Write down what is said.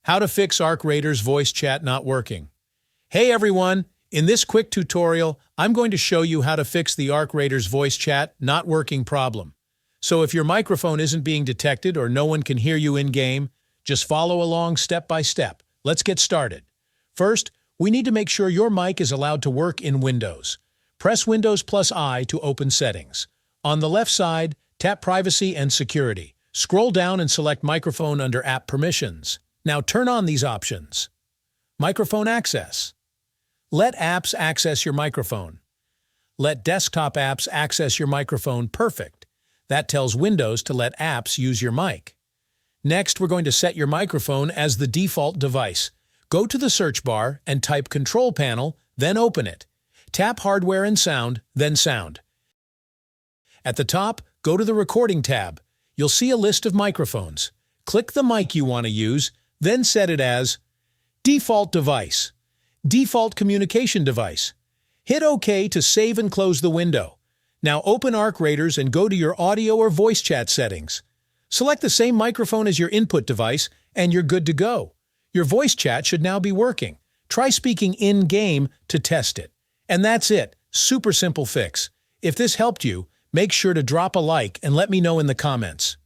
How to fix Arc Raiders voice chat not working. Hey everyone, in this quick tutorial, I'm going to show you how to fix the Arc Raiders voice chat not working problem. So if your microphone isn't being detected or no one can hear you in-game, just follow along step by step. Let's get started. First, we need to make sure your mic is allowed to work in Windows. Press Windows plus I to open Settings. On the left side, tap Privacy and Security. Scroll down and select Microphone under App Permissions. Now turn on these options. Microphone Access. Let apps access your microphone. Let desktop apps access your microphone. Perfect. That tells Windows to let apps use your mic. Next, we're going to set your microphone as the default device. Go to the search bar and type Control Panel, then open it. Tap Hardware and Sound, then Sound. At the top, go to the Recording tab. You'll see a list of microphones. Click the mic you want to use, then set it as Default Device, Default Communication Device. Hit OK to save and close the window. Now open Arc Raiders and go to your audio or voice chat settings. Select the same microphone as your input device, and you're good to go. Your voice chat should now be working. Try speaking in-game to test it. And that's it. Super simple fix. If this helped you, make sure to drop a like and let me know in the comments.